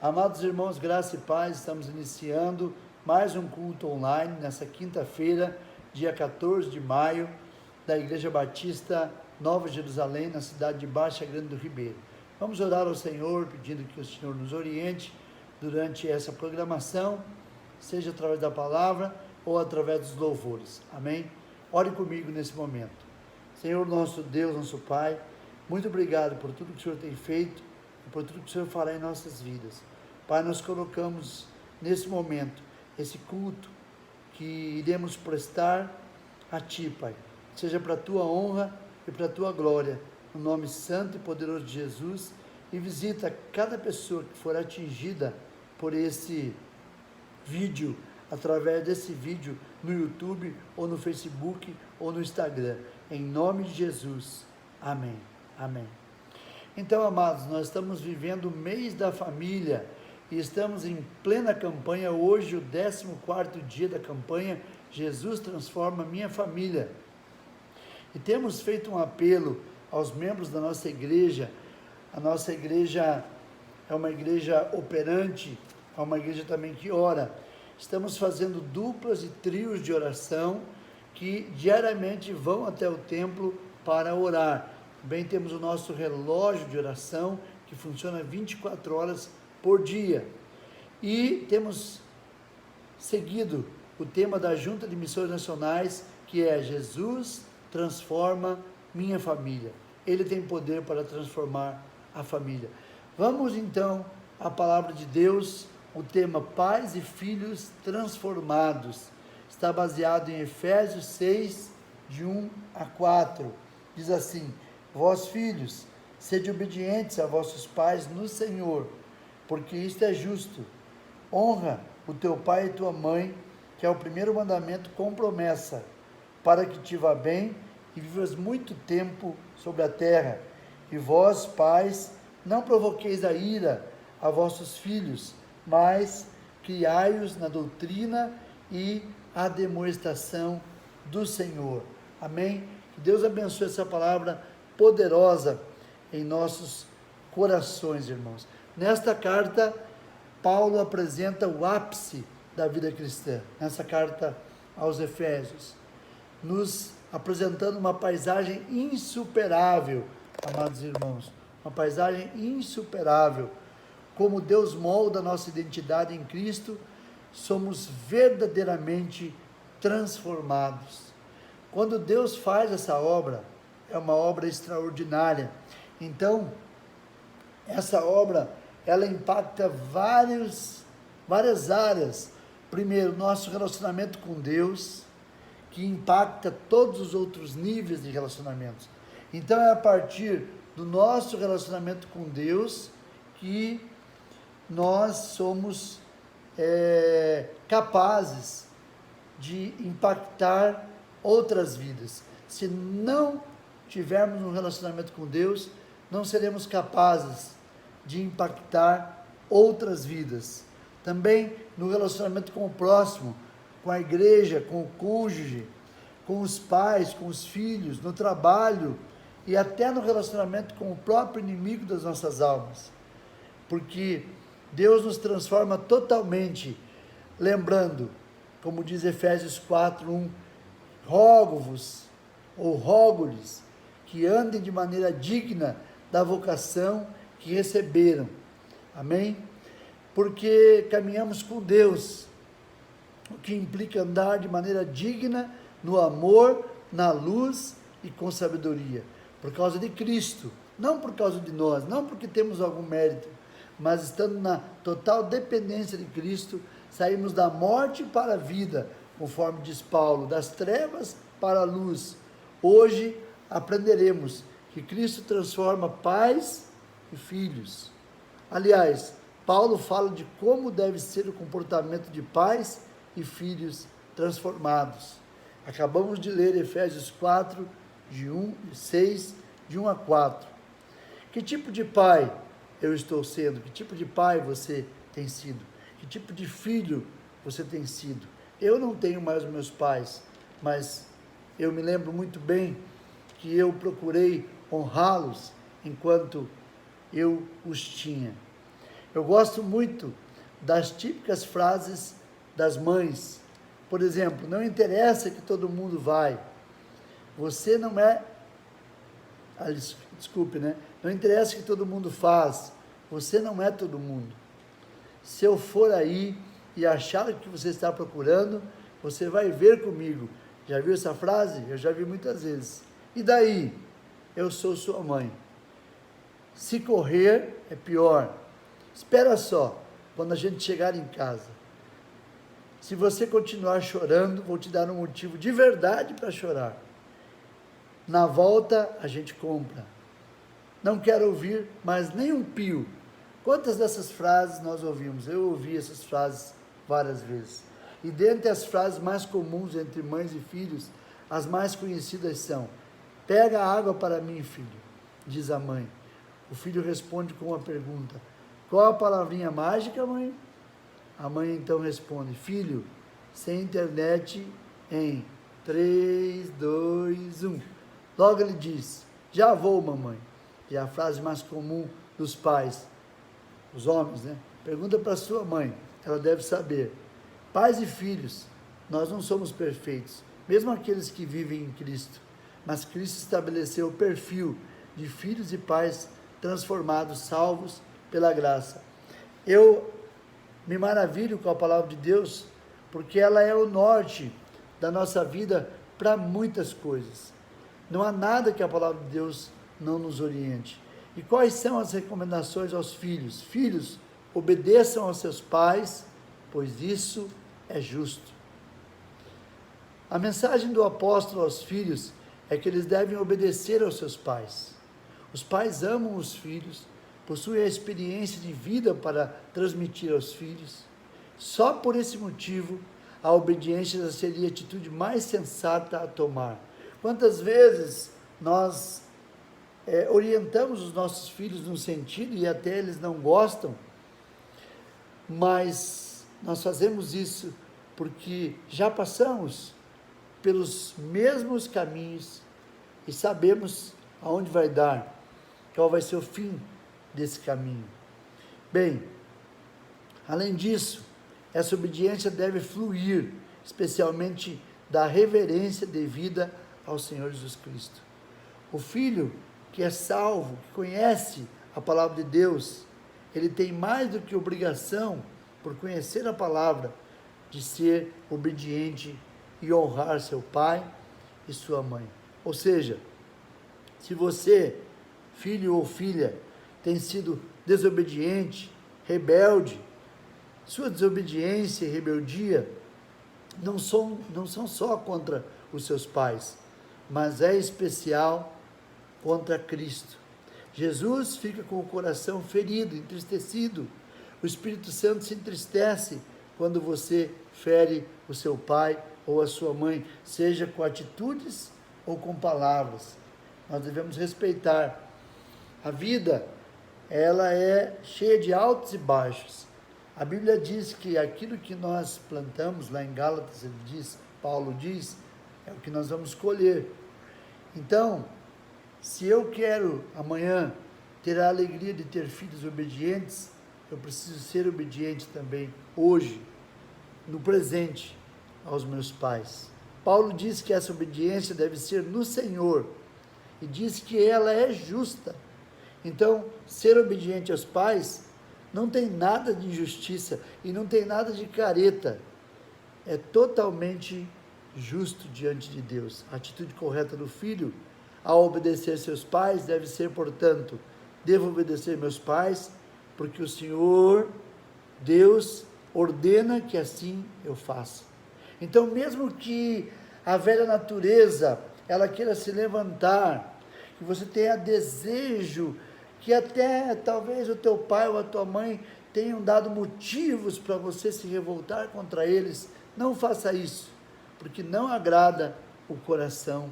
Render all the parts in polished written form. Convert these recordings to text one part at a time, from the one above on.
Amados irmãos, graça e paz, estamos iniciando mais um culto online nessa quinta-feira, dia 14 de maio, da Igreja Batista Nova Jerusalém, na cidade de Baixa Grande do Ribeiro. Vamos orar ao Senhor, pedindo que o Senhor nos oriente durante essa programação, seja através da palavra ou através dos louvores. Amém? Ore comigo nesse momento. Senhor, nosso Deus, nosso Pai, muito obrigado por tudo que o Senhor tem feito e por tudo que o Senhor fará em nossas vidas. Pai, nós colocamos nesse momento esse culto que iremos prestar a Ti, Pai. Seja para a Tua honra e para a Tua glória, no nome santo e poderoso de Jesus, e visita cada pessoa que for atingida por esse vídeo, através desse vídeo no YouTube, ou no Facebook, ou no Instagram. Em nome de Jesus. Amém. Amém. Então, amados, nós estamos vivendo o mês da família e estamos em plena campanha. Hoje, o 14º dia da campanha, Jesus transforma minha família. E temos feito um apelo aos membros da nossa igreja. A nossa igreja é uma igreja operante, é uma igreja também que ora. Estamos fazendo duplas e trios de oração que diariamente vão até o templo para orar. Também temos o nosso relógio de oração que funciona 24 horas por dia. E temos seguido o tema da Junta de Missões Nacionais, que é Jesus transforma minha família. Ele tem poder para transformar a família. Vamos então à palavra de Deus. O tema Pais e Filhos Transformados está baseado em Efésios 6, de 1 a 4. Diz assim: Vós, filhos, sede obedientes a vossos pais no Senhor, porque isto é justo. Honra o teu pai e tua mãe, que é o primeiro mandamento com promessa, para que te vá bem e vivas muito tempo sobre a terra. E vós, pais, não provoqueis a ira a vossos filhos, mas criai-os na doutrina e a demonstração do Senhor. Amém? Que Deus abençoe essa palavra poderosa em nossos corações, irmãos. Nesta carta, Paulo apresenta o ápice da vida cristã. Nessa carta aos Efésios, nos apresentando uma paisagem insuperável, amados irmãos. Uma paisagem insuperável. Como Deus molda a nossa identidade em Cristo, somos verdadeiramente transformados. Quando Deus faz essa obra, é uma obra extraordinária. Então, essa obra, ela impacta várias áreas. Primeiro, nosso relacionamento com Deus, que impacta todos os outros níveis de relacionamentos. Então, é a partir do nosso relacionamento com Deus que nós somos capazes de impactar outras vidas. Se não tivermos um relacionamento com Deus, não seremos capazes de impactar outras vidas. Também no relacionamento com o próximo, com a igreja, com o cônjuge, com os pais, com os filhos, no trabalho e até no relacionamento com o próprio inimigo das nossas almas. Porque Deus nos transforma totalmente, lembrando, como diz Efésios 4:1, rogo-vos, ou rogo-lhes, que andem de maneira digna da vocação que receberam. Amém? Porque caminhamos com Deus, o que implica andar de maneira digna, no amor, na luz e com sabedoria, por causa de Cristo, não por causa de nós, não porque temos algum mérito, mas estando na total dependência de Cristo, saímos da morte para a vida, conforme diz Paulo, das trevas para a luz. Hoje aprenderemos que Cristo transforma pais e filhos. Aliás, Paulo fala de como deve ser o comportamento de pais e filhos transformados. Acabamos de ler Efésios 4, de 6, de 1 a 4. Que tipo de pai eu estou sendo? Que tipo de pai você tem sido? Que tipo de filho você tem sido? Eu não tenho mais os meus pais, mas eu me lembro muito bem que eu procurei honrá-los enquanto eu os tinha. Eu gosto muito das típicas frases das mães. Por exemplo, não interessa que todo mundo vai. Você não é... Desculpe, né? Não interessa que todo mundo faz. Você não é todo mundo. Se eu for aí e achar o que você está procurando, você vai ver comigo. Já viu essa frase? Eu já vi muitas vezes. E daí? Eu sou sua mãe. Se correr, é pior. Espera só, quando a gente chegar em casa. Se você continuar chorando, vou te dar um motivo de verdade para chorar. Na volta, a gente compra. Não quero ouvir mais nem um pio. Quantas dessas frases nós ouvimos? Eu ouvi essas frases várias vezes. E dentre as frases mais comuns entre mães e filhos, as mais conhecidas são: pega água para mim, filho, diz a mãe. O filho responde com uma pergunta: qual a palavrinha mágica, mãe? A mãe então responde: filho, sem internet em 3, 2, 1. Logo ele diz: já vou, mamãe. E a frase mais comum dos pais, os homens, né? Pergunta para sua mãe, ela deve saber. Pais e filhos, nós não somos perfeitos, mesmo aqueles que vivem em Cristo, mas Cristo estabeleceu o perfil de filhos e pais transformados, salvos pela graça. Eu me maravilho com a palavra de Deus, porque ela é o norte da nossa vida para muitas coisas. Não há nada que a palavra de Deus não nos oriente. E quais são as recomendações aos filhos? Filhos, obedeçam aos seus pais, pois isso é justo. A mensagem do apóstolo aos filhos é que eles devem obedecer aos seus pais. Os pais amam os filhos, possuem a experiência de vida para transmitir aos filhos. Só por esse motivo, a obediência seria a atitude mais sensata a tomar. Quantas vezes nós orientamos os nossos filhos num sentido e até eles não gostam, mas nós fazemos isso porque já passamos pelos mesmos caminhos e sabemos aonde vai dar, qual vai ser o fim desse caminho. Bem, além disso, essa obediência deve fluir, especialmente da reverência devida ao Senhor Jesus Cristo. O filho que é salvo, que conhece a palavra de Deus, ele tem mais do que obrigação, por conhecer a palavra, de ser obediente e honrar seu pai e sua mãe. Ou seja, se você, filho ou filha, tem sido desobediente, rebelde, sua desobediência e rebeldia não são só contra os seus pais, mas é especial contra Cristo. Jesus fica com o coração ferido, entristecido. O Espírito Santo se entristece quando você fere o seu pai ou a sua mãe, seja com atitudes ou com palavras. Nós devemos respeitar. A vida, ela é cheia de altos e baixos. A Bíblia diz que aquilo que nós plantamos, lá em Gálatas, Paulo diz, é o que nós vamos colher. Então, se eu quero amanhã ter a alegria de ter filhos obedientes, eu preciso ser obediente também hoje, no presente, aos meus pais. Paulo diz que essa obediência deve ser no Senhor e diz que ela é justa. Então, ser obediente aos pais não tem nada de injustiça e não tem nada de careta. É totalmente justo diante de Deus. A atitude correta do filho ao obedecer seus pais deve ser, portanto, devo obedecer meus pais, porque o Senhor, Deus, ordena que assim eu faça. Então, mesmo que a velha natureza, ela queira se levantar, que você tenha desejo, que até talvez o teu pai ou a tua mãe tenham dado motivos para você se revoltar contra eles, não faça isso, porque não agrada o coração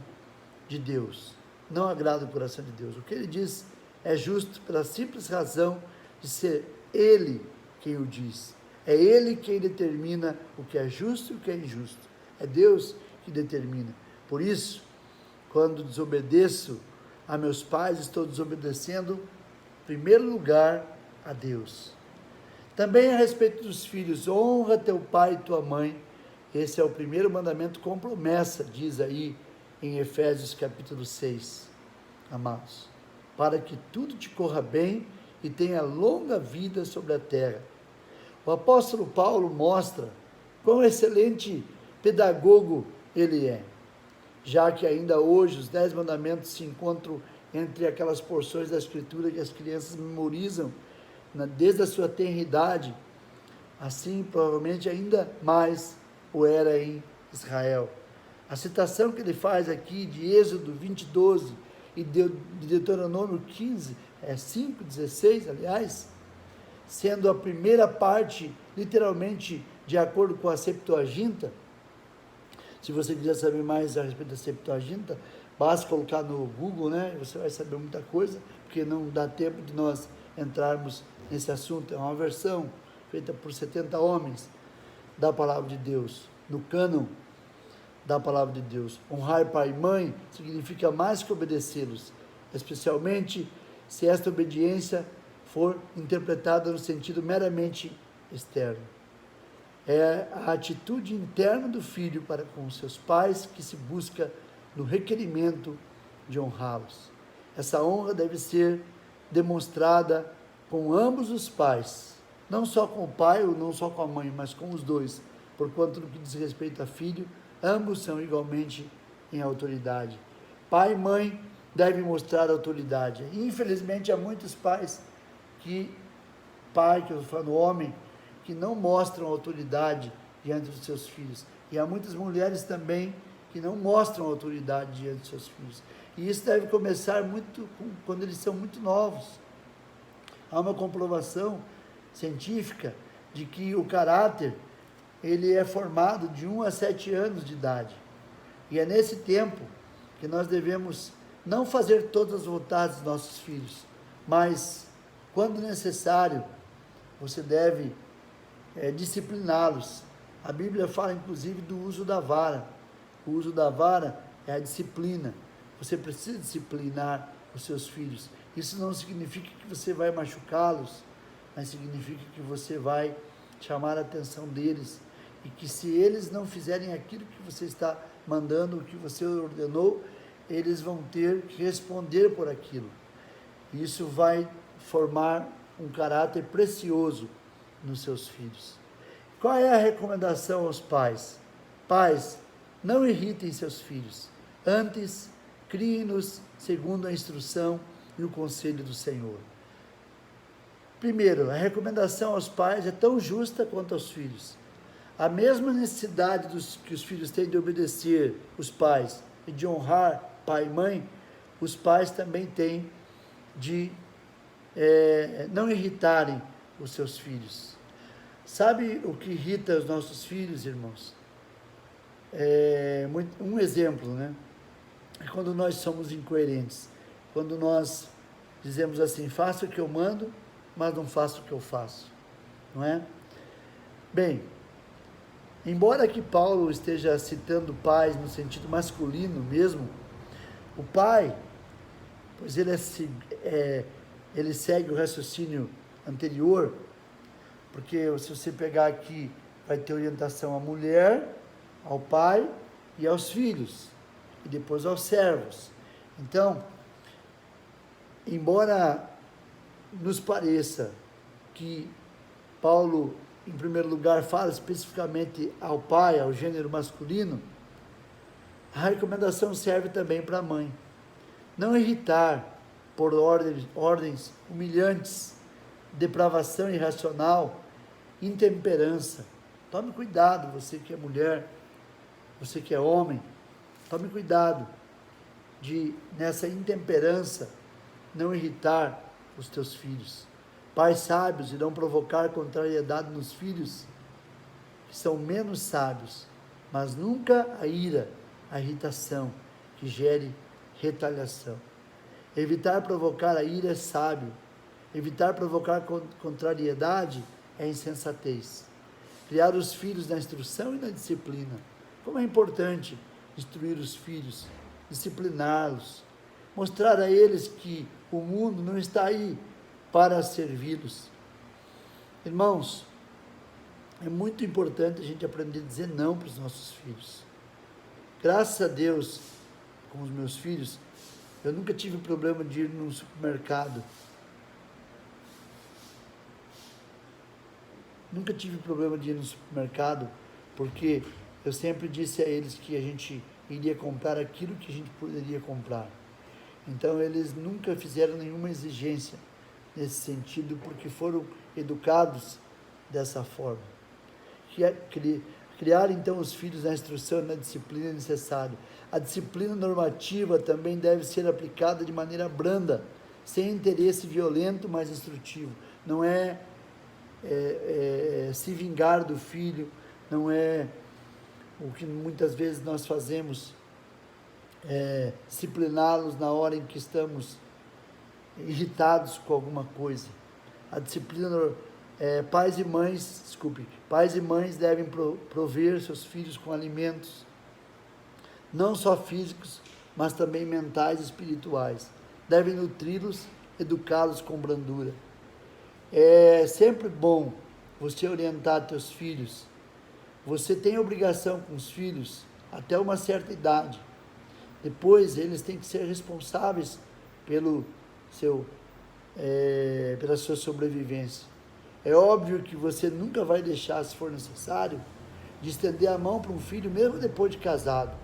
de Deus. Não agrada o coração de Deus. O que ele diz é justo pela simples razão de ser Ele quem o diz. É Ele quem determina o que é justo e o que é injusto. É Deus que determina. Por isso, quando desobedeço a meus pais, estou desobedecendo, em primeiro lugar, a Deus. Também a respeito dos filhos, honra teu pai e tua mãe. Esse é o primeiro mandamento com promessa, diz aí em Efésios capítulo 6, amados, para que tudo te corra bem e tenha longa vida sobre a terra. O apóstolo Paulo mostra quão excelente pedagogo ele é, já que ainda hoje os 10 mandamentos se encontram entre aquelas porções da Escritura que as crianças memorizam desde a sua tenridade, assim provavelmente ainda mais o era em Israel. A citação que ele faz aqui de Êxodo 20:12 e de Deuteronômio 15, 5:16, aliás, sendo a primeira parte literalmente de acordo com a Septuaginta. Se você quiser saber mais a respeito da Septuaginta, basta colocar no Google, né? Você vai saber muita coisa, porque não dá tempo de nós entrarmos nesse assunto. É uma versão feita por 70 homens da palavra de Deus, no cânon da palavra de Deus. Honrar pai e mãe significa mais que obedecê-los, especialmente se esta obediência for interpretada no sentido meramente externo. É a atitude interna do filho para com os seus pais que se busca no requerimento de honrá-los. Essa honra deve ser demonstrada com ambos os pais, não só com o pai ou não só com a mãe, mas com os dois, porquanto no que diz respeito a filho, ambos são igualmente em autoridade. Pai e mãe devem mostrar autoridade. Infelizmente há muitos pais que eu estou falando homem, que não mostram autoridade diante dos seus filhos. E há muitas mulheres também que não mostram autoridade diante dos seus filhos. E isso deve começar quando eles são muito novos. Há uma comprovação científica de que o caráter ele é formado de 1 a 7 anos de idade. E é nesse tempo que nós devemos não fazer todas as vontades dos nossos filhos, mas, quando necessário, você deve discipliná-los. A Bíblia fala, inclusive, do uso da vara. O uso da vara é a disciplina. Você precisa disciplinar os seus filhos. Isso não significa que você vai machucá-los, mas significa que você vai chamar a atenção deles e que se eles não fizerem aquilo que você está mandando, o que você ordenou, eles vão ter que responder por aquilo. Isso vai formar um caráter precioso nos seus filhos. Qual é a recomendação aos pais? Pais, não irritem seus filhos, antes criem-nos segundo a instrução e o conselho do Senhor. Primeiro, a recomendação aos pais é tão justa quanto aos filhos. A mesma necessidade que os filhos têm de obedecer os pais e de honrar pai e mãe, os pais também têm de não irritarem os seus filhos. Sabe o que irrita os nossos filhos, irmãos? Um exemplo, né? É quando nós somos incoerentes. Quando nós dizemos assim, faça o que eu mando, mas não faço o que eu faço. Não é? Bem, embora aqui Paulo esteja citando pais no sentido masculino mesmo, o pai, pois ele segue o raciocínio anterior, porque se você pegar aqui, vai ter orientação à mulher, ao pai e aos filhos, e depois aos servos. Então, embora nos pareça que Paulo, em primeiro lugar, fala especificamente ao pai, ao gênero masculino, a recomendação serve também para a mãe. Não irritar por ordens humilhantes, depravação irracional, intemperança. Tome cuidado, você que é mulher, você que é homem, tome cuidado de, nessa intemperança, não irritar os teus filhos. Pais sábios irão provocar contrariedade nos filhos que são menos sábios, mas nunca a ira, a irritação que gere retaliação. Evitar provocar a ira é sábio. Evitar provocar contrariedade é insensatez. Criar os filhos na instrução e na disciplina. Como é importante instruir os filhos, discipliná-los, mostrar a eles que o mundo não está aí para servi-los. Irmãos, é muito importante a gente aprender a dizer não para os nossos filhos. Graças a Deus, com os meus filhos, eu nunca tive problema de ir num supermercado. Nunca tive problema de ir no supermercado, porque eu sempre disse a eles que a gente iria comprar aquilo que a gente poderia comprar. Então, eles nunca fizeram nenhuma exigência nesse sentido, porque foram educados dessa forma. Criar, então, os filhos na instrução e na disciplina necessária. A disciplina normativa também deve ser aplicada de maneira branda, sem interesse violento, mas instrutivo. Não é, se vingar do filho, não é o que muitas vezes nós fazemos, discipliná-los na hora em que estamos irritados com alguma coisa. A disciplina, pais e mães devem prover seus filhos com alimentos, não só físicos, mas também mentais e espirituais. Devem nutri-los, educá-los com brandura. É sempre bom você orientar teus filhos. Você tem obrigação com os filhos até uma certa idade. Depois, eles têm que ser responsáveis pela sua sobrevivência. É óbvio que você nunca vai deixar, se for necessário, de estender a mão para um filho, mesmo depois de casado.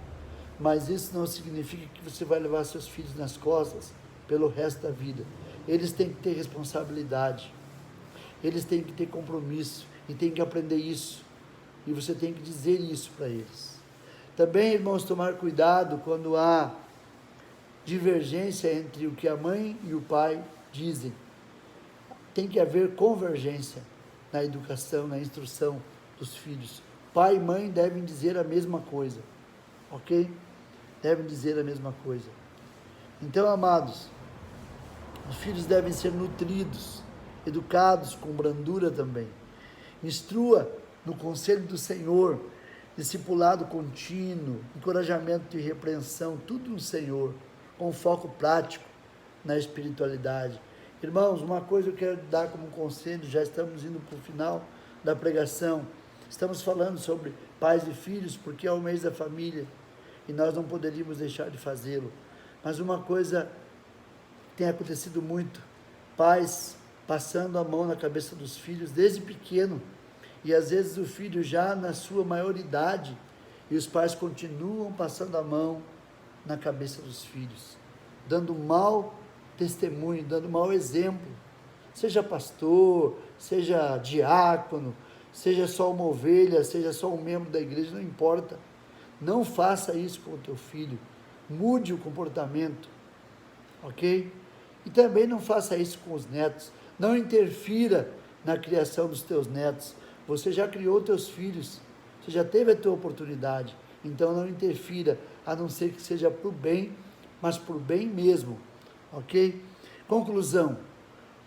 Mas isso não significa que você vai levar seus filhos nas costas pelo resto da vida. Eles têm que ter responsabilidade. Eles têm que ter compromisso e têm que aprender isso. E você tem que dizer isso para eles. Também, irmãos, tomar cuidado quando há divergência entre o que a mãe e o pai dizem. Tem que haver convergência na educação, na instrução dos filhos. Pai e mãe devem dizer a mesma coisa, ok? Devem dizer a mesma coisa. Então, amados, os filhos devem ser nutridos, educados com brandura também. Instrua no conselho do Senhor, discipulado contínuo, encorajamento e repreensão, tudo no Senhor, com foco prático na espiritualidade. Irmãos, uma coisa eu quero dar como conselho, já estamos indo para o final da pregação, estamos falando sobre pais e filhos, porque é o mês da família, e nós não poderíamos deixar de fazê-lo, mas uma coisa tem acontecido muito, pais passando a mão na cabeça dos filhos desde pequeno, e às vezes o filho já na sua maioridade, e os pais continuam passando a mão na cabeça dos filhos, dando mau testemunho, dando mau exemplo, seja pastor, seja diácono, seja só uma ovelha, seja só um membro da igreja, não importa, não faça isso com o teu filho, mude o comportamento, ok? E também não faça isso com os netos, não interfira na criação dos teus netos, você já criou teus filhos, você já teve a tua oportunidade, então não interfira, a não ser que seja para o bem, mas para o bem mesmo, ok? Conclusão,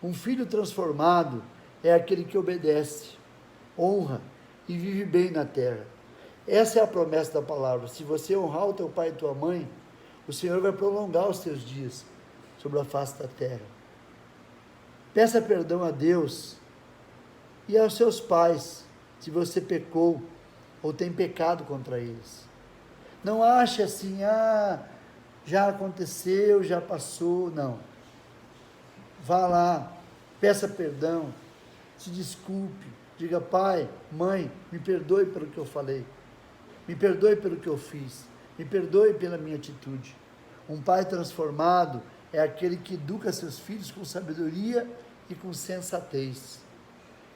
um filho transformado é aquele que obedece, honra e vive bem na terra. Essa é a promessa da palavra, se você honrar o teu pai e tua mãe, o Senhor vai prolongar os teus dias sobre a face da terra. Peça perdão a Deus e aos seus pais, se você pecou ou tem pecado contra eles. Não ache assim, já aconteceu, já passou, não. Vá lá, peça perdão, se desculpe, diga, pai, mãe, me perdoe pelo que eu falei, me perdoe pelo que eu fiz, me perdoe pela minha atitude. Um pai transformado é aquele que educa seus filhos com sabedoria e com sensatez.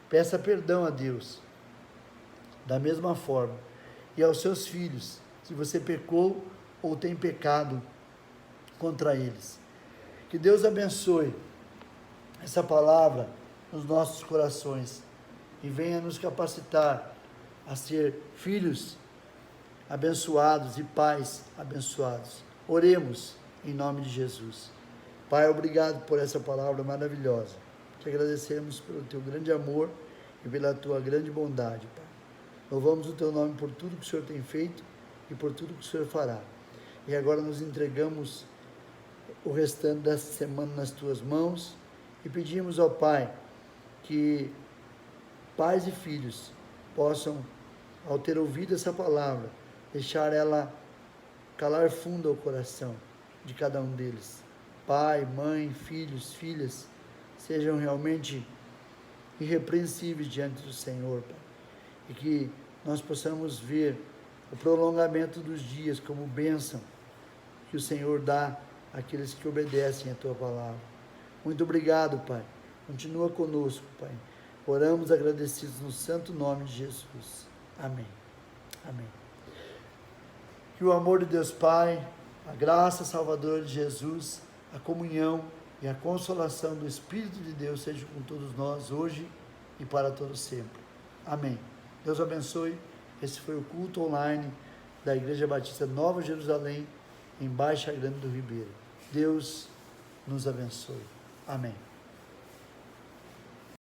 Peça perdão a Deus, da mesma forma, e aos seus filhos, se você pecou ou tem pecado contra eles. Que Deus abençoe essa palavra nos nossos corações e venha nos capacitar a ser filhos abençoados e pais abençoados. Oremos em nome de Jesus. Pai, obrigado por essa palavra maravilhosa. Te agradecemos pelo teu grande amor e pela tua grande bondade, Pai. Louvamos o teu nome por tudo que o Senhor tem feito e por tudo que o Senhor fará. E agora nos entregamos o restante dessa semana nas tuas mãos e pedimos ao Pai que pais e filhos possam, ao ter ouvido essa palavra, deixar ela calar fundo ao coração de cada um deles. Pai, mãe, filhos, filhas, sejam realmente irrepreensíveis diante do Senhor, Pai. E que nós possamos ver o prolongamento dos dias como bênção que o Senhor dá àqueles que obedecem a Tua palavra. Muito obrigado, Pai. Continua conosco, Pai. Oramos agradecidos no santo nome de Jesus. Amém. Amém. Que o amor de Deus Pai, a graça salvadora de Jesus, a comunhão e a consolação do Espírito de Deus seja com todos nós hoje e para todos sempre. Amém. Deus abençoe. Esse foi o culto online da Igreja Batista Nova Jerusalém, em Baixa Grande do Ribeiro. Deus nos abençoe. Amém.